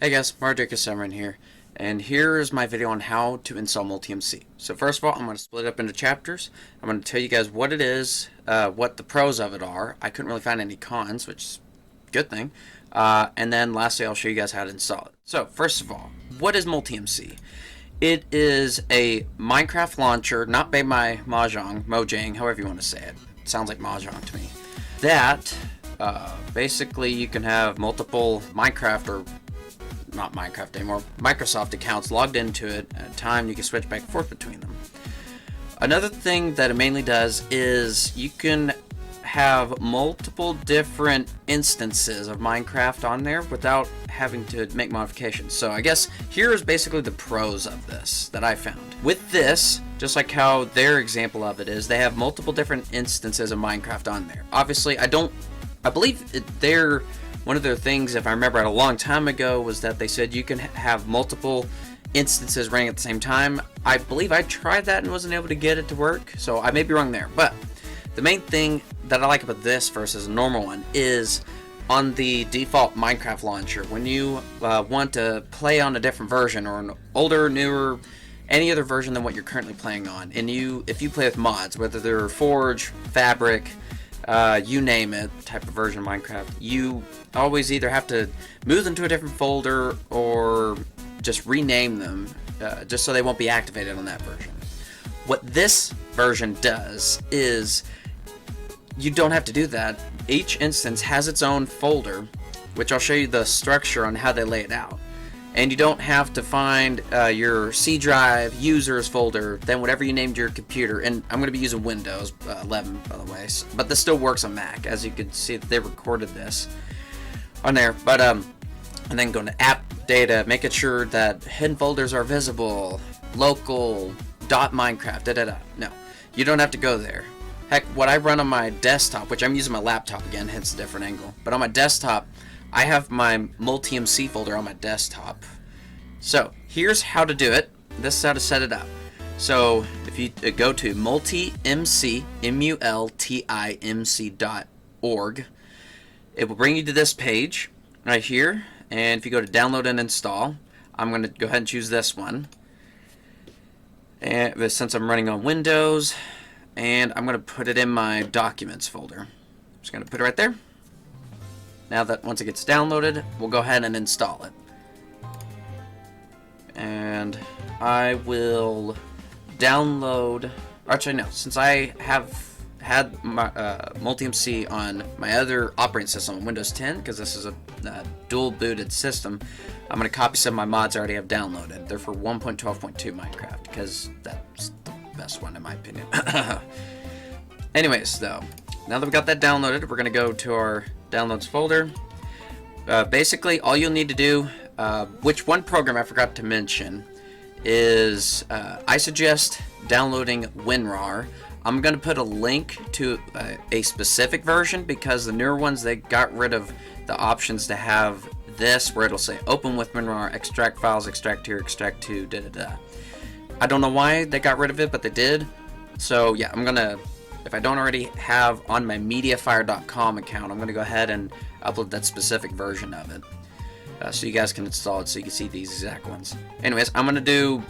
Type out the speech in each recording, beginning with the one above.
Hey guys, MarJakeSummer here, and here is my video on how to install MultiMC. So first of all, I'm going to split it up into chapters. I'm going to tell you guys what it is, what the pros of it are. I couldn't really find any cons, which is a good thing. And then lastly, I'll show you guys how to install it. So first of all, what is MultiMC? It is a Minecraft launcher, not made by Mojang, however you want to say it. It sounds like Mahjong to me. That, basically you can have multiple Minecraft or not Minecraft anymore, Microsoft accounts logged into it at a time. You can switch back and forth between them. Another thing that it mainly does is you can have multiple different instances of Minecraft on there without having to make modifications. So I guess here is basically the pros of this that I found. With this, just like how their example of it is, they have multiple different instances of Minecraft on there. Obviously, I believe they're one of their things, if I remember a long time ago, was that they said you can have multiple instances running at the same time. I believe I tried that and wasn't able to get it to work, so I may be wrong there. But the main thing that I like about this versus a normal one is on the default Minecraft launcher, when you want to play on a different version or an older, newer, any other version than what you're currently playing on, and if you play with mods, whether they're Forge, Fabric, you name it, type of version of Minecraft, you always either have to move them to a different folder or just rename them just so they won't be activated on that version. What this version does is you don't have to do that. Each instance has its own folder, which I'll show you the structure on how they lay it out. And you don't have to find your C drive, users folder, then whatever you named your computer. And I'm going to be using Windows 11, by the way, but this still works on Mac, as you can see that they recorded this on there. But and then going to app data, making sure that hidden folders are visible, local, .minecraft, No, you don't have to go there. Heck, what I run on my desktop, which I'm using my laptop again, hence a different angle, but on my desktop, I have my MultiMC folder on my desktop. So here's how to do it. This is how to set it up. So if you go to MultiMC, multimc.org, it will bring you to this page right here. And if you go to download and install, I'm going to go ahead and choose this one. And since I'm running on Windows, and I'm going to put it in my documents folder. I'm just going to put it right there. Now that once it gets downloaded, we'll go ahead and install it. And I will download, actually no, since I have had my MultiMC on my other operating system, Windows 10, because this is a dual booted system, I'm going to copy some of my mods I already have downloaded. They're for 1.12.2 Minecraft, because that's the best one in my opinion. Anyways, though, now that we got that downloaded, we're going to go to our downloads folder. Basically, all you'll need to do, which one program I forgot to mention, is I suggest downloading WinRAR. I'm going to put a link to a specific version because the newer ones, they got rid of the options to have this where it'll say open with WinRAR, extract files, extract here, extract to, I don't know why they got rid of it, but they did. So yeah, I'm going to, if I don't already have on my mediafire.com account, I'm going to go ahead and upload that specific version of it. So you guys can install it so you can see these exact ones. Anyways, I'm going to do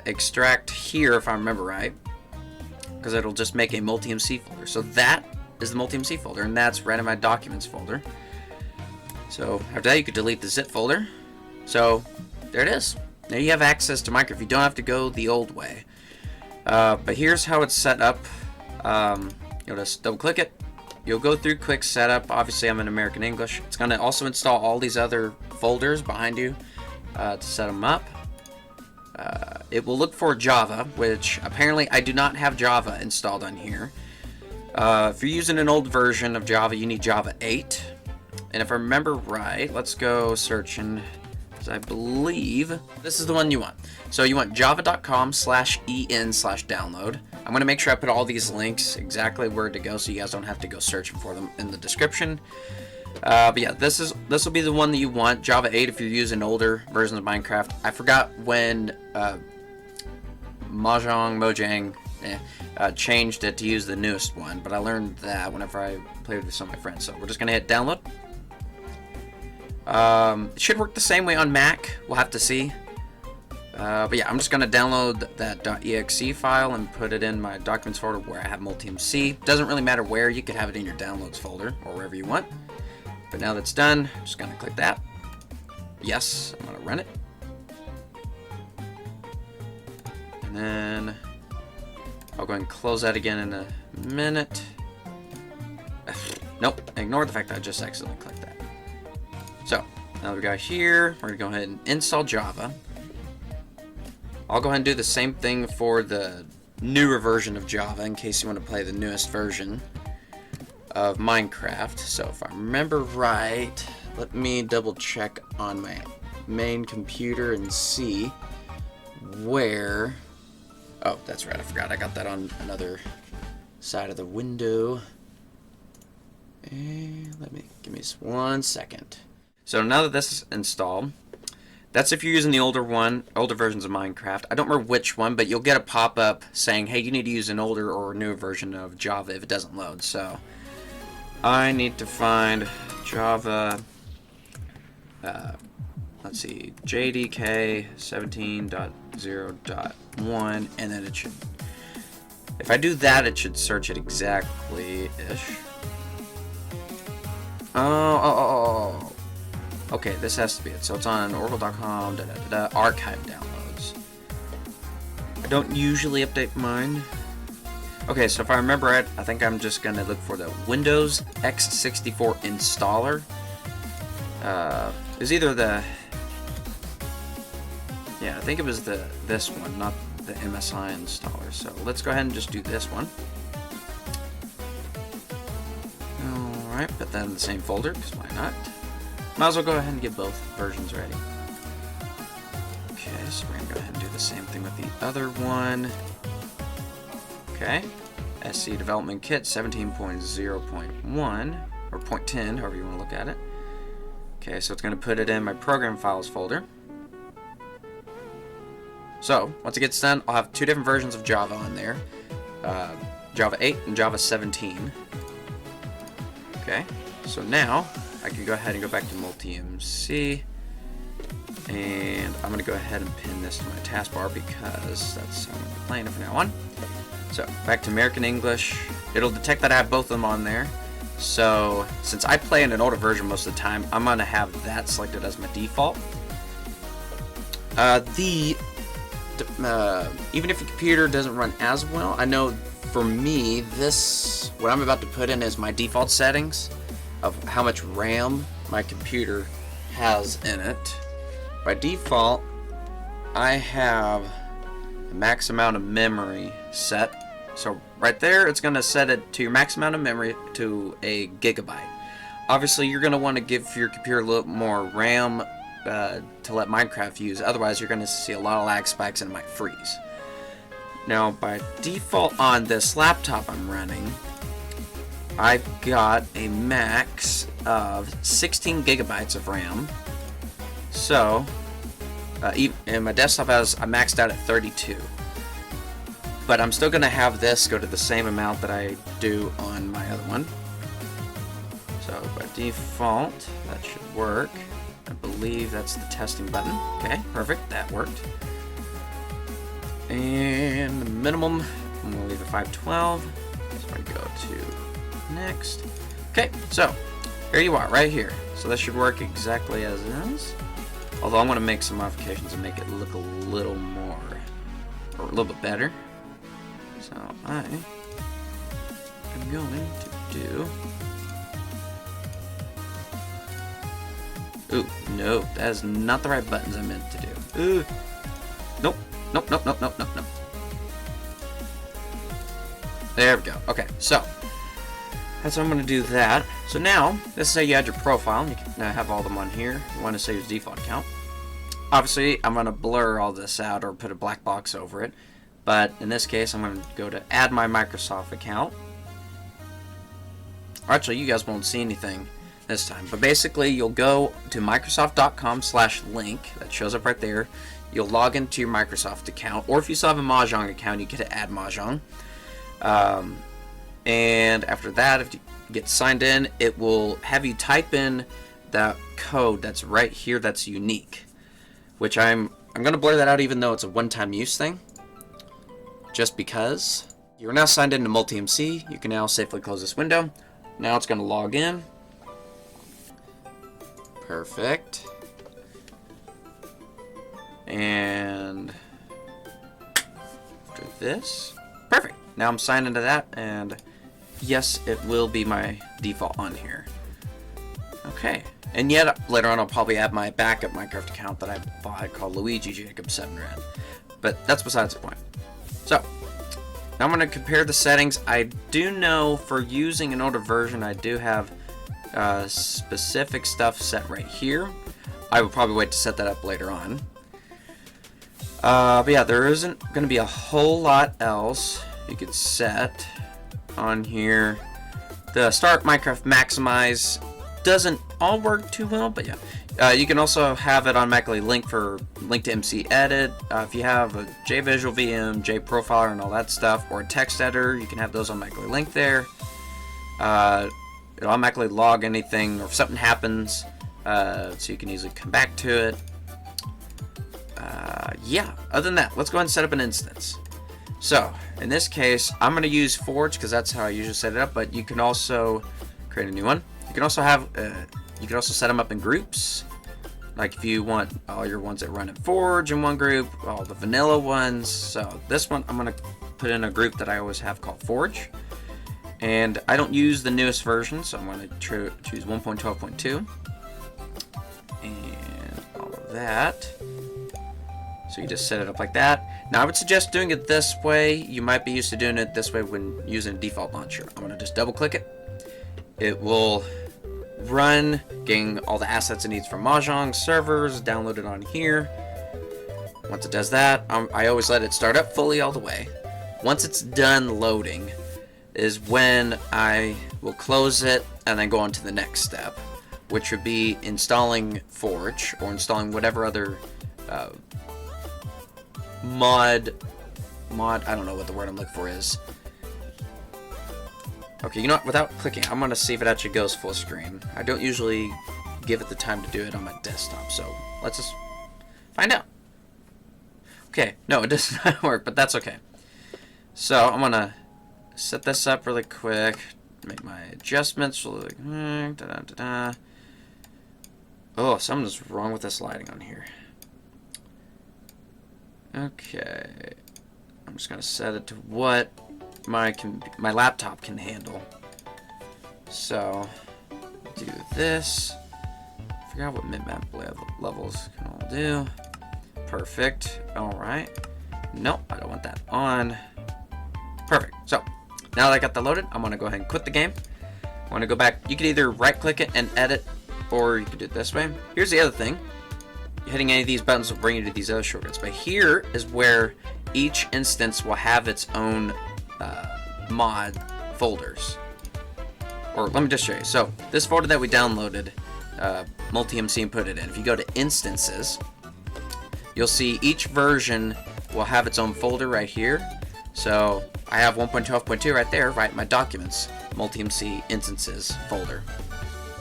extract here if I remember right, because it'll just make a MultiMC folder. So that is the MultiMC folder, and that's right in my documents folder. So after that, you could delete the zip folder. So there it is. Now you have access to Minecraft. You don't have to go the old way. But here's how it's set up. You'll just double click it. You'll go through quick setup. Obviously I'm in American English. It's going to also install all these other folders behind you to set them up. It will look for Java, which apparently I do not have Java installed on here. If you're using an old version of Java, you need Java 8. And if I remember right, let's go searching. I believe this is the one you want. So you want java.com/en/download. I'm going to make sure I put all these links exactly where to go so you guys don't have to go searching for them in the description. But yeah, this will be the one that you want, Java 8 if you're using older versions of Minecraft. I forgot when Mojang changed it to use the newest one, but I learned that whenever I played with some of my friends. So we're just going to hit download. It should work the same way on Mac. We'll have to see. But yeah, I'm just going to download that .exe file and put it in my documents folder where I have MultiMC. Doesn't really matter where, you could have it in your downloads folder or wherever you want. But now that's done, I'm just going to click that. Yes, I'm going to run it. And then I'll go ahead and close that again in a minute. Nope, ignore the fact that I just accidentally clicked that. So, now that we got here, we're going to go ahead and install Java. I'll go ahead and do the same thing for the newer version of Java in case you want to play the newest version of Minecraft. So if I remember right, let me double check on my main computer and see where... Oh, that's right, I forgot. I got that on another side of the window. And give me just 1 second. So now that this is installed, that's if you're using the older versions of Minecraft. I don't remember which one, but you'll get a pop-up saying, hey, you need to use an older or newer version of Java if it doesn't load. So I need to find Java, let's see, JDK 17.0.1, and then it should, if I do that, it should search it exactly-ish. Oh. Okay, this has to be it. So it's on oracle.com, archive downloads. I don't usually update mine. Okay, so if I remember right, I think I'm just gonna look for the Windows x64 installer. It was either the... Yeah, I think it was this one, not the MSI installer. So let's go ahead and just do this one. Alright, put that in the same folder, because why not? Might as well go ahead and get both versions ready. Okay, so we're going to go ahead and do the same thing with the other one. Okay, SC Development Kit 17.0.1, or .10, however you want to look at it. Okay, so it's going to put it in my Program Files folder. So, once it gets done, I'll have two different versions of Java on there. Java 8 and Java 17. Okay, so now I can go ahead and go back to MultiMC, and I'm going to go ahead and pin this to my taskbar because that's how I'm going to be playing it from now on. So back to American English. It'll detect that I have both of them on there. So since I play in an older version most of the time, I'm going to have that selected as my default. Even if your computer doesn't run as well, I know for me, what I'm about to put in is my default settings of how much RAM my computer has in it. By default, I have the max amount of memory set. So right there, it's going to set it to your max amount of memory to 1 GB. Obviously, you're going to want to give your computer a little more RAM to let Minecraft use. Otherwise, you're going to see a lot of lag spikes and it might freeze. Now, by default on this laptop I'm running, I've got a max of 16 gigabytes of RAM. So, and my desktop I maxed out at 32. But I'm still going to have this go to the same amount that I do on my other one. So, by default, that should work. I believe that's the testing button. Okay, perfect, that worked. And the minimum, I'm going to leave it 512. So I go to next. Okay, so here you are, right here. So this should work exactly as it is. Although I'm going to make some modifications and make it look a little more, or a little bit better. So I am going to do... Ooh, no, that is not the right buttons I meant to do. Ooh, nope. Nope. There we go. Okay, so that's how I'm going to do that. So now, this is how you add your profile. You can now have all of them on here. You want to save your default account. Obviously, I'm going to blur all this out or put a black box over it. But in this case, I'm going to go to add my Microsoft account. Actually, you guys won't see anything this time. But basically, you'll go to Microsoft.com/link. That shows up right there. You'll log into your Microsoft account, or if you still have a Mahjong account, you get to add Mahjong. And after that, if you get signed in, it will have you type in that code that's right here that's unique, which I'm going to blur that out even though it's a one-time use thing, just because. You're now signed into MultiMC. You can now safely close this window. Now it's going to log in. Perfect. And after this, perfect. Now I'm signed into that, and yes, it will be my default on here. Okay. And yet later on I'll probably add my backup Minecraft account that I bought called Luigi Jacob 7red. But that's besides the point. So now I'm going to compare the settings. I do know for using an older version, I do have specific stuff set right here. I will probably wait to set that up later on. But yeah, there isn't going to be a whole lot else you could set on here. The Start Minecraft Maximize doesn't all work too well, but yeah. You can also have it automatically link to MC Edit. If you have a JVisual VM, JProfiler, and all that stuff, or a text editor, you can have those automatically linked there. It'll automatically log anything, or if something happens, so you can easily come back to it. Yeah, other than that, let's go ahead and set up an instance. So, in this case, I'm going to use Forge, because that's how I usually set it up, but you can also create a new one. You can also have, you can also set them up in groups. Like if you want all your ones that run in Forge in one group, all the vanilla ones. So this one, I'm going to put in a group that I always have called Forge. And I don't use the newest version, so I'm going to choose 1.12.2. And all of that. So you just set it up like that. Now I would suggest doing it this way. You might be used to doing it this way when using a default launcher. I'm going to just double click it. It will run, getting all the assets it needs from Mahjong servers, download it on here. Once it does that, I always let it start up fully all the way. Once it's done loading is when I will close it and then go on to the next step, which would be installing Forge or installing whatever other mod, I don't know what the word I'm looking for is. Okay, you know what, without clicking, I'm going to see if it actually goes full screen. I don't usually give it the time to do it on my desktop, so let's just find out. Okay, no, it does not work, but that's okay. So, I'm going to set this up really quick, make my adjustments really quick. Oh, something's wrong with this lighting on here. Okay, I'm just going to set it to what my laptop can handle. So do this. Figure out what mid-map levels can all do. Perfect. All right. Nope, I don't want that on. Perfect. So now that I got that loaded, I'm gonna go ahead and quit the game. I want to go back. You can either right-click it and edit, or you can do it this way. Here's the other thing. Hitting any of these buttons will bring you to these other shortcuts. But here is where each instance will have its own mod folders. Or let me just show you. So this folder that we downloaded, MultiMC, and put it in. If you go to instances, you'll see each version will have its own folder right here. So I have 1.12.2 right there, right? My documents, MultiMC instances folder.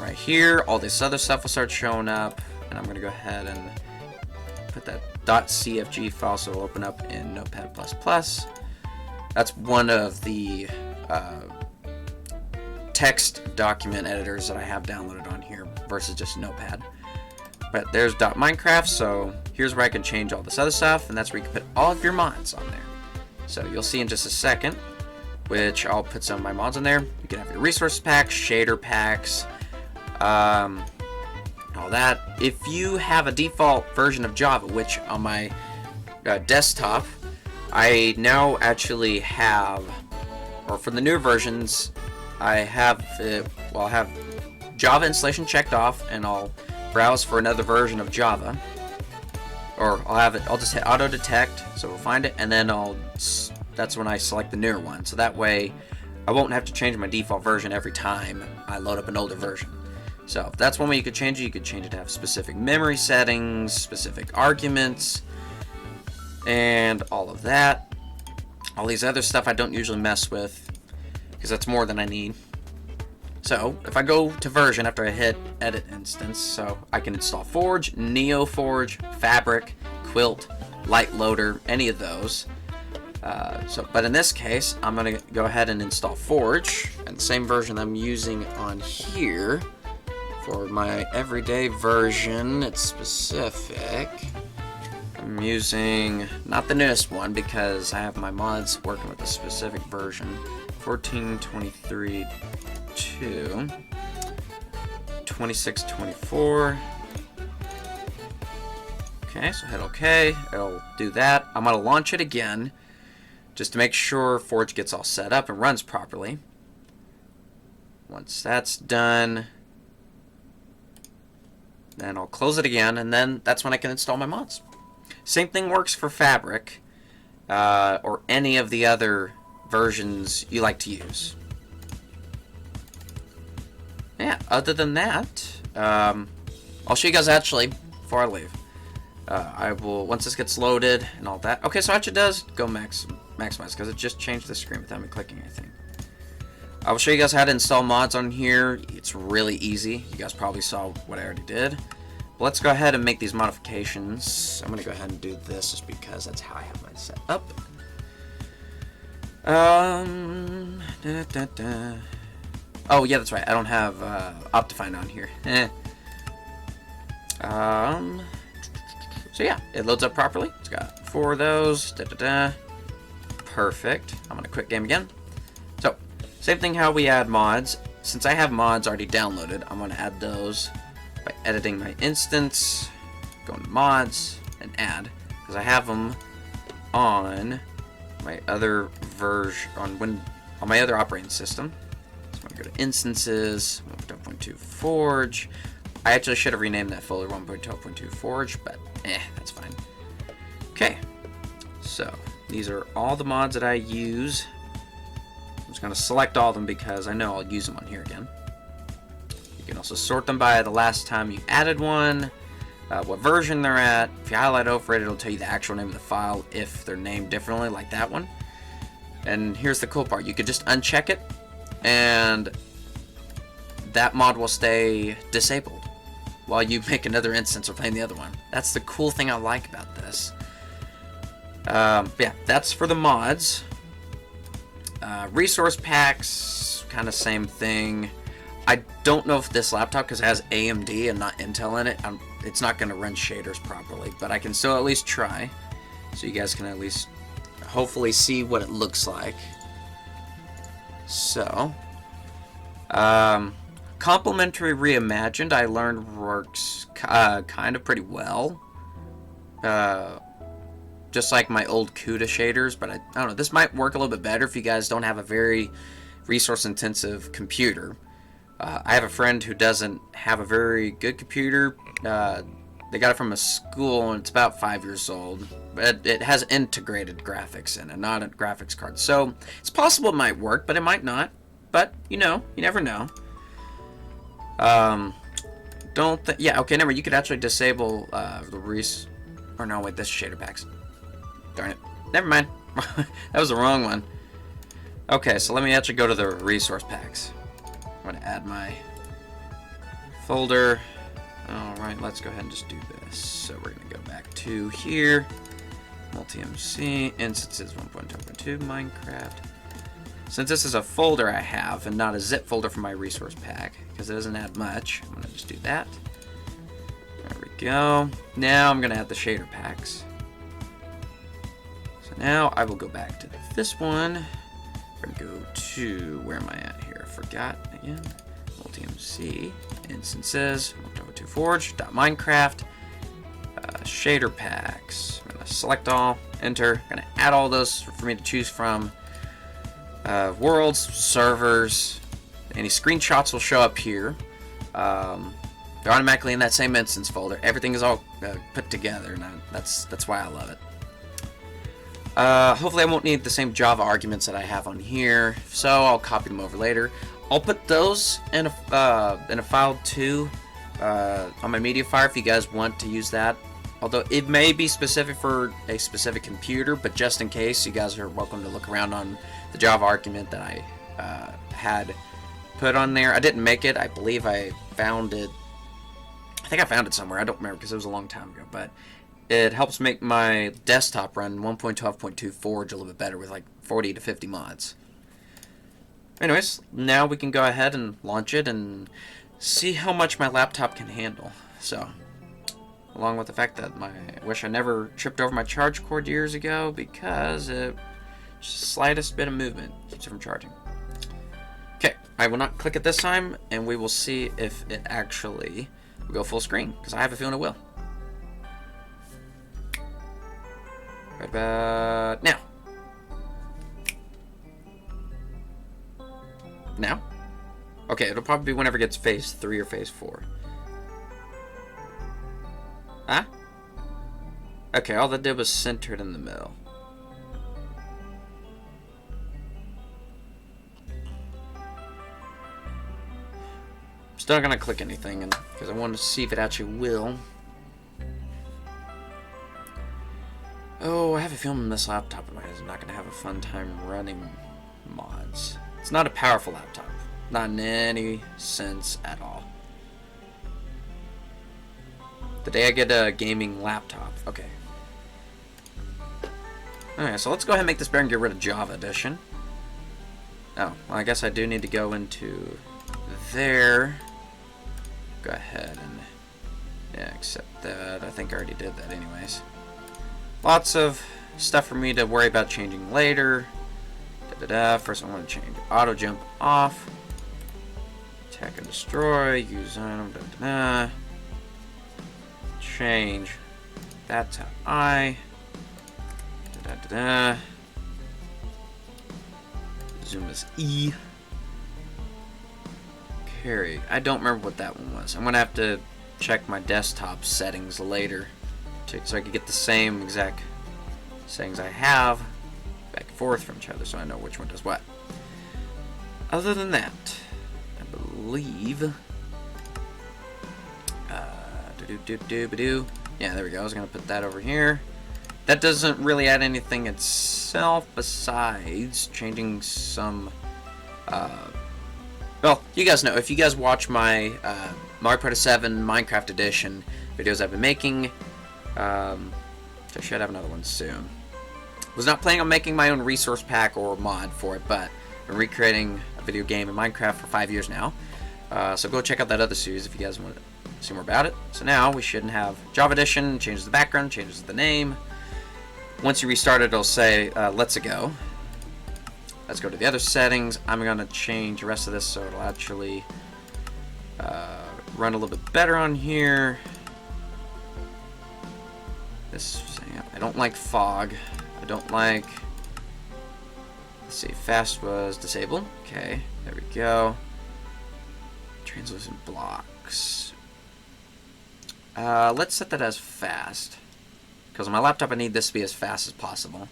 Right here, all this other stuff will start showing up, and I'm going to go ahead and put that .cfg file so it'll open up in Notepad++. That's one of the text document editors that I have downloaded on here versus just Notepad. But there's .minecraft, so here's where I can change all this other stuff, and that's where you can put all of your mods on there. So you'll see in just a second, which I'll put some of my mods on there. You can have your resource packs, shader packs, all that. If you have a default version of Java, which on my desktop, I now actually have, or for the newer versions, I have I'll have Java installation checked off, and I'll browse for another version of Java, or I'll just hit auto detect, so we'll find it, and then that's when I select the newer one. So that way, I won't have to change my default version every time I load up an older version. So that's one way you could change it. You could change it to have specific memory settings, specific arguments, and all of that. All these other stuff I don't usually mess with because that's more than I need. So if I go to version after I hit edit instance, so I can install Forge, NeoForge, Fabric, Quilt, Light Loader, any of those. But in this case, I'm going to go ahead and install Forge, and the same version I'm using on here for my everyday version. It's specific. I'm using not the newest one because I have my mods working with a specific version. 14.23 to 26.24. Okay, so hit OK. It'll do that. I'm going to launch it again just to make sure Forge gets all set up and runs properly. Once that's done, then I'll close it again, and then that's when I can install my mods. Same thing works for Fabric or any of the other versions you like to use. Yeah, other than that, I'll show you guys actually before I leave. I will, once this gets loaded and all that. Okay, so it actually does go maximize because it just changed the screen without me clicking anything. I will show you guys how to install mods on here. It's really easy. You guys probably saw what I already did. But let's go ahead and make these modifications. I'm going to go ahead and do this just because that's how I have mine set up. Oh yeah, that's right. I don't have Optifine on here. So yeah, it loads up properly. It's got 4 of those. Perfect. I'm gonna quit game again. So same thing how we add mods. Since I have mods already downloaded, I'm gonna add those by editing my instance, going to mods, and add, because I have them on my other version on my other operating system. So I'm gonna go to instances, 1.12.2 Forge. I actually should have renamed that folder 1.12.2 Forge, but that's fine. Okay, so these are all the mods that I use. I'm just gonna select all of them because I know I'll use them on here again. You can also sort them by the last time you added one, what version they're at. If you highlight over it, it'll tell you the actual name of the file if they're named differently, like that one. And here's the cool part. You could just uncheck it, and that mod will stay disabled while you make another instance or playing the other one. That's the cool thing I like about this. Yeah, that's for the mods. Resource packs, kind of same thing. I don't know if this laptop, because it has AMD and not Intel in it, it's not going to run shaders properly, but I can still at least try, so you guys can at least hopefully see what it looks like. So, Complementary Reimagined, I learned works kind of pretty well. Just like my old CUDA shaders, but I don't know, this might work a little bit better if you guys don't have a very resource-intensive computer. I have a friend who doesn't have a very good computer. They got it from a school, and it's about 5 years old. But it has integrated graphics in it, not a graphics card. So it's possible it might work, but it might not. But, you know, you never know. Yeah, okay, never. You could actually disable the or no, wait, this shader packs. Darn it. Never mind. That was the wrong one. Okay, so let me actually go to the resource packs. I'm going to add my folder. Alright, let's go ahead and just do this. So we're going to go back to here. MultiMC, instances 1.12.2, Minecraft. Since this is a folder I have and not a zip folder for my resource pack, because it doesn't add much, I'm going to just do that. There we go. Now I'm going to add the shader packs. So now I will go back to this one. We're going to go to, where am I at here? I forgot again. MultiMC, instances, 1.12.2 Forge, .minecraft, shader packs. I'm going to select all, enter. I'm going to add all those for me to choose from. Worlds, servers, any screenshots will show up here. They're automatically in that same instance folder. Everything is all put together, and that's why I love it. Hopefully I won't need the same Java arguments that I have on here, so I'll copy them over later. I'll put those in a file too on my Mediafire if you guys want to use that. Although it may be specific for a specific computer, but just in case, you guys are welcome to look around on the Java argument that I had put on there. I didn't make it. I believe I found it. I think I found it somewhere. I don't remember because it was a long time ago. But it helps make my desktop run 1.12.2 Forge a little bit better with like 40 to 50 mods. Anyways, now we can go ahead and launch it and see how much my laptop can handle. So, along with the fact that I wish I never tripped over my charge cord years ago because it just the slightest bit of movement keeps it from charging. Okay, I will not click it this time, and we will see if it actually will go full screen, because I have a feeling it will. Right about now. Now? Okay, it'll probably be whenever it gets phase 3 or phase 4. Huh? Okay, all that did was centered in the middle. Still not gonna click anything because I wanted to see if it actually will. Oh, I have a feeling this laptop of mine is not gonna have a fun time running mods. It's not a powerful laptop. Not in any sense at all. The day I get a gaming laptop. Okay. Alright, so let's go ahead and make this better and get rid of Java Edition. Oh, well, I guess I do need to go into there. Go ahead and yeah, accept that. I think I already did that anyways. Lots of stuff for me to worry about changing later. First I want to change auto jump off. Attack and destroy. Use item. Change that to I. Zoom is E. Carry. I don't remember what that one was. I'm gonna have to check my desktop settings later so I can get the same exact settings I have back and forth from each other so I know which one does what. Other than that, I believe yeah, there we go. I was gonna put that over here. That doesn't really add anything itself besides changing some well, you guys know, if you guys watch my Mario Party 7 Minecraft Edition videos I've been making, I should have another one soon. Was not planning on making my own resource pack or mod for it, but I've been recreating a video game in Minecraft for 5 years now. So go check out that other series if you guys want to see more about it. So now we shouldn't have Java Edition, changes the background, changes the name. Once you restart it, it'll say, let's go. Let's go to the other settings. I'm going to change the rest of this so it'll actually run a little bit better on here. I don't like fog. I don't like... Let's see, fast was disabled. Okay, there we go. Translucent blocks. Let's set that as fast. Because on my laptop I need this to be as fast as possible.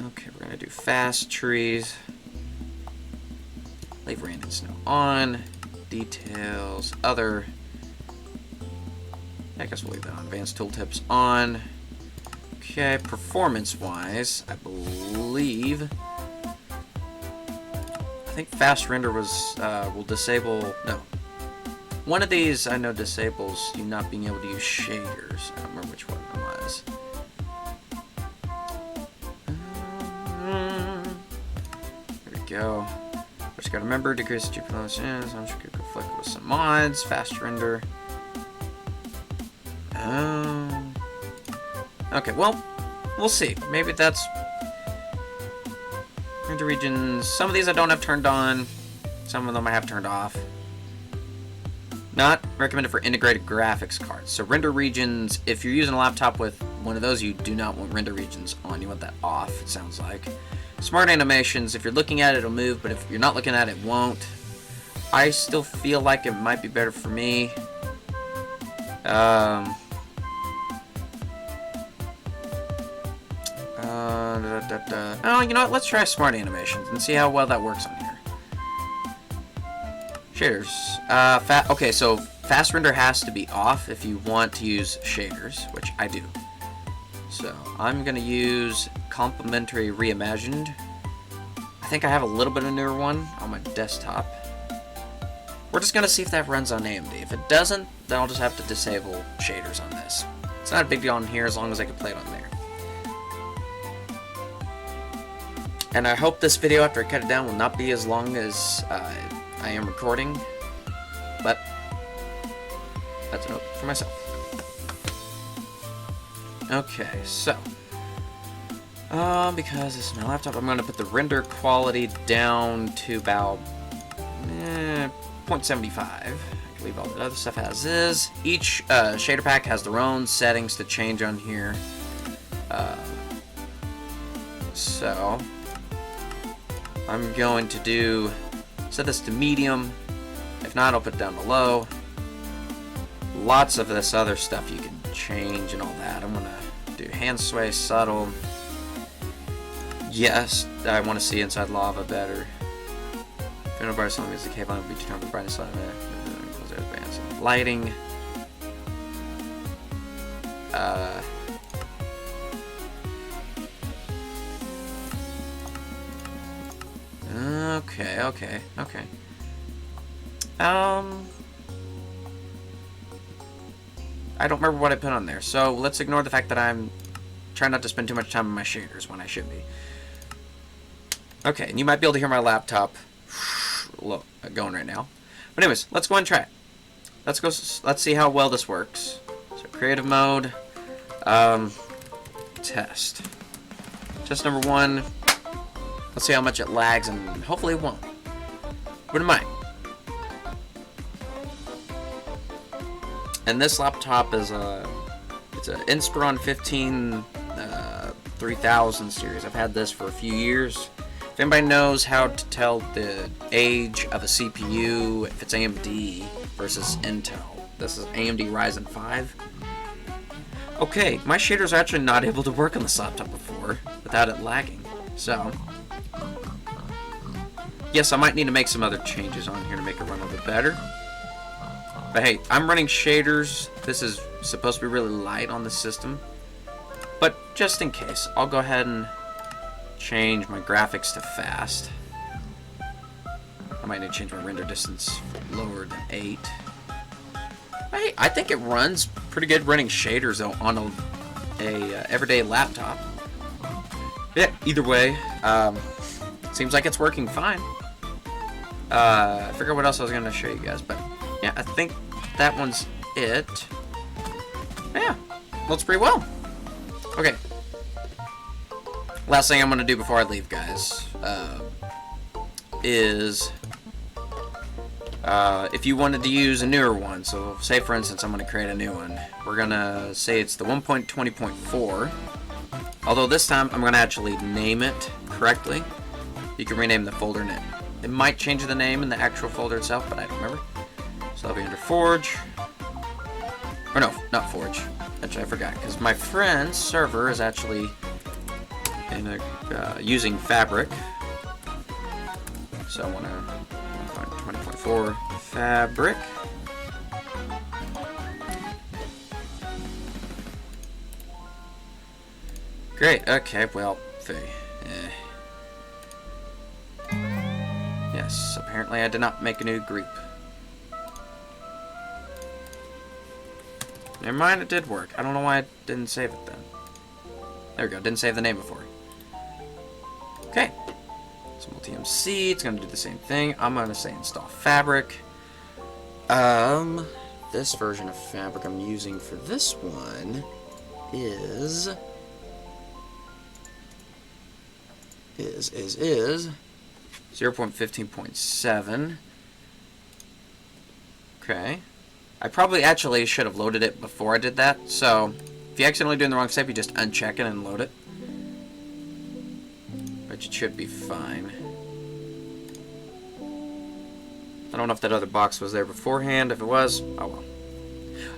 Okay, we're going to do fast trees. Leave rain and snow on. Details, other. I guess we'll leave that on. Advanced tooltips on. Okay, performance-wise, I believe... I think fast render was, will disable... No. One of these I know disables you not being able to use shaders. I don't remember which one it was. There we go. Just gotta remember, decrease the GPU. I'm sure could conflict with some mods. Fast render. Okay, well, we'll see. Maybe that's render regions. Some of these I don't have turned on. Some of them I have turned off. Not recommended for integrated graphics cards. So render regions, if you're using a laptop with one of those, you do not want render regions on. You want that off, it sounds like. Smart animations, if you're looking at it, it'll move, but if you're not looking at it, it won't. I still feel like it might be better for me. Oh, you know what? Let's try smart animations and see how well that works on here. Shaders. Okay, so fast render has to be off if you want to use shaders, which I do. So I'm gonna use complementary reimagined. I think I have a little bit of a newer one on my desktop. We're just going to see if that runs on AMD. If it doesn't, then I'll just have to disable shaders on this. It's not a big deal on here as long as I can play it on there. And I hope this video, after I cut it down, will not be as long as I am recording. But that's a note for myself. Okay, so because this is my laptop, I'm going to put the render quality down to about 0.75. I can leave all the other stuff as is. Each shader pack has their own settings to change on here. So I'm going to set this to medium. If not, I'll put it down to low. Lots of this other stuff you can change and all that. I'm gonna do hand sway, subtle. Yes, I want to see inside lava better. Final bar song is the cable line will be turned on the brightness line. Lighting. Okay. I don't remember what I put on there, so let's ignore the fact that I'm trying not to spend too much time on my shaders when I should be. Okay, and you might be able to hear my laptop going right now. But anyways, let's go and try it. Let's see how well this works. So creative mode, test. Test number 1. Let's see how much it lags, and hopefully it won't. But it might. And this laptop is it's an Inspiron 15 3000 series. I've had this for a few years. If anybody knows how to tell the age of a CPU, if it's AMD versus Intel, this is AMD Ryzen 5. Okay, my shaders are actually not able to work on this laptop before without it lagging. So, yes, I might need to make some other changes on here to make it run a little bit better. But hey, I'm running shaders. This is supposed to be really light on the system. But just in case, I'll go ahead and change my graphics to fast. I might need to change my render distance lower than 8. Hey, I think it runs pretty good running shaders though on a everyday laptop. Yeah, either way, seems like it's working fine. I forgot what else I was going to show you guys, but yeah, I think that one's it. Yeah, looks pretty well. Okay. Last thing I'm going to do before I leave, guys, is if you wanted to use a newer one, so say for instance I'm going to create a new one. We're going to say it's the 1.20.4. Although this time I'm going to actually name it correctly. You can rename the folder name. It might change the name in the actual folder itself, but I don't remember. So I'll be under Forge. Or no, not Forge. Actually, I forgot, because my friend's server is actually using Fabric. So I want to 20.4 Fabric. Great. Okay. Well, yes. Apparently, I did not make a new group. Never mind. It did work. I don't know why I didn't save it then. There we go. Didn't save the name before. Okay. So MultiMC. It's going to do the same thing. I'm going to say install Fabric. This version of Fabric I'm using for this one is 0.15.7. Okay. I probably actually should have loaded it before I did that, so if you accidentally doing the wrong step, you just uncheck it and load it. But it should be fine. I don't know if that other box was there beforehand. If it was, oh well.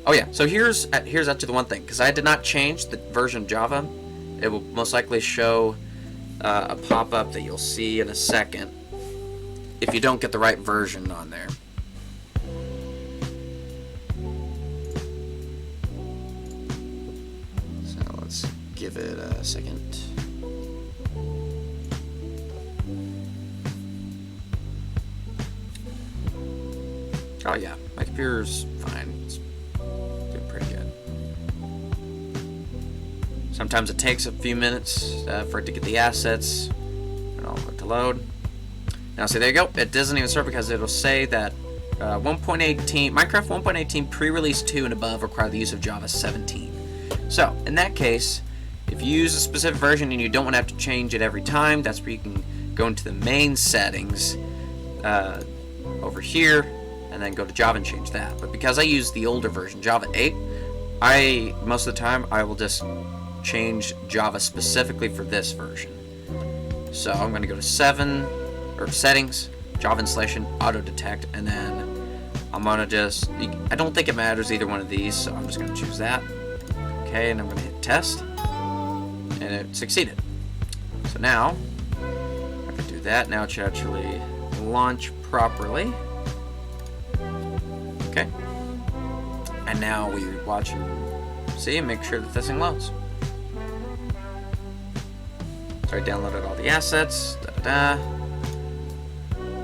Oh yeah, so here's actually the one thing, because I did not change the version of Java. It will most likely show a pop-up that you'll see in a second if you don't get the right version on there. So let's give it a second. Oh yeah, my computer's fine. It's doing pretty good. Sometimes it takes a few minutes for it to get the assets and all of it to load. Now see, there you go. It doesn't even start because it'll say that 1.18 Minecraft 1.18 pre-release 2 and above require the use of Java 17. So in that case, if you use a specific version and you don't want to have to change it every time, that's where you can go into the main settings over here and then go to Java and change that. But because I use the older version, Java 8, most of the time I will just change Java specifically for this version. So I'm going to go to settings, Java installation, auto detect, and then I'm going to I don't think it matters either one of these, so I'm just going to choose that. Okay, and I'm going to hit test, and it succeeded. So now I can do that. Now it should actually launch properly. Okay, and now we watch it. See, and make sure that this thing loads. So I downloaded all the assets.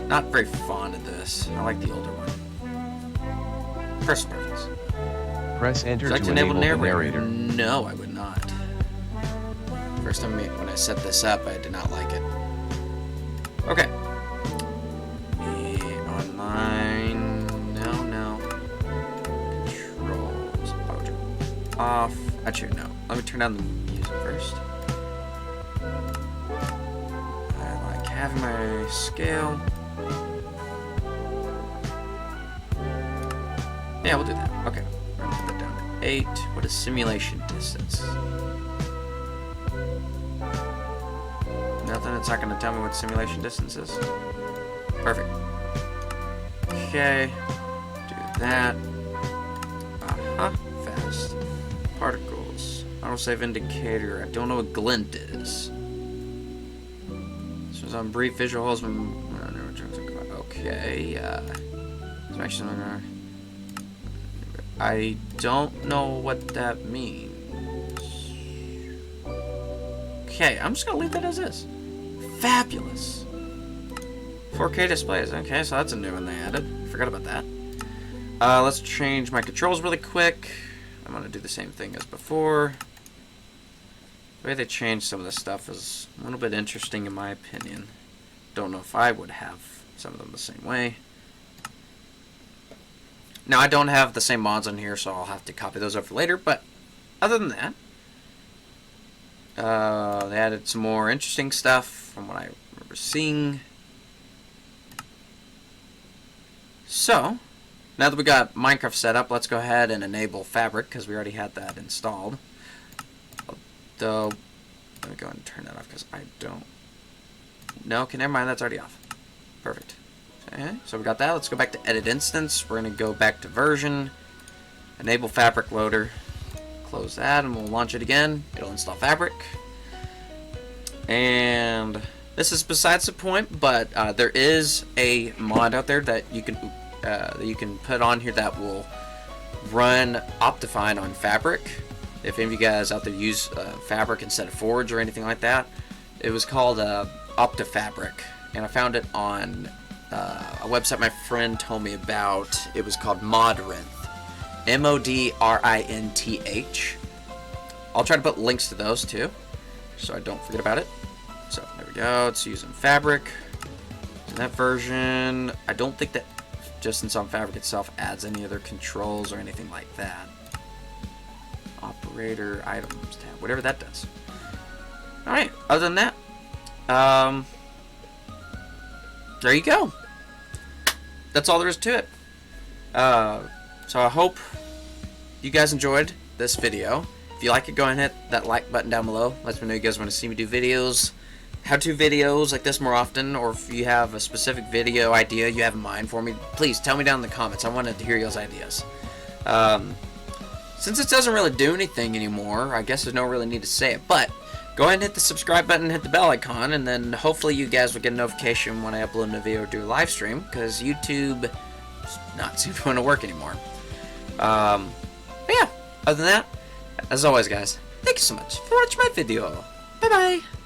Not very fond of this. I like the older one. Personal preference. Press enter Would you like to enable the narrator? narrator. No, I would not. First time when I set this up, I did not like it. Okay. Online. No. Controls. Auto off. Actually, no. Let me turn down the music first. I like having my scale. Yeah, we'll do that. Okay. We're gonna put that down to 8. What is simulation distance? Nothing. It's not going to tell me what simulation distance is. Perfect. Okay. Do that. Fast. Particles. Autosave indicator. I don't know what glint is. This was on brief visual holes. Okay. I don't know what that means. Okay, I'm just gonna leave that as is. Fabulous. 4K displays. Okay, so that's a new one they added. Forgot about that. Let's change my controls really quick. I'm gonna do the same thing as before. The way they changed some of this stuff is a little bit interesting in my opinion. Don't know if I would have some of them the same way. Now, I don't have the same mods on here, so I'll have to copy those over later, but other than that, they added some more interesting stuff from what I remember seeing. So, now that we got Minecraft set up, let's go ahead and enable Fabric, because we already had that installed. Although, let me go ahead and turn that off, because I don't... No, okay, never mind, that's already off. Perfect. Okay, so we got that. Let's go back to Edit Instance. We're going to go back to Version, Enable Fabric Loader, close that, and we'll launch it again. It'll install Fabric. And this is besides the point, but there is a mod out there that you can put on here that will run Optifine on Fabric. If any of you guys out there use Fabric instead of Forge or anything like that, it was called OptiFabric, and I found it on a website my friend told me about. It was called Modrinth. MODRINTH. I'll try to put links to those too, so I don't forget about it. So there we go. It's using Fabric. In that version, I don't think that just Install Fabric itself adds any other controls or anything like that. Operator items tab, whatever that does. All right. Other than that, there you go. That's all there is to it. So I hope you guys enjoyed this video. If you like it, go ahead and hit that like button down below. Let me know you guys want to see me do videos, how-to videos like this more often, or if you have a specific video idea you have in mind for me, please tell me down in the comments. I wanted to hear y'all's ideas. Since it doesn't really do anything anymore, I guess there's no really need to say it, but go ahead and hit the subscribe button, hit the bell icon, and then hopefully you guys will get a notification when I upload a video or do a live stream, because YouTube is not seem to want to work anymore. But yeah, other than that, as always guys, thank you so much for watching my video. Bye bye!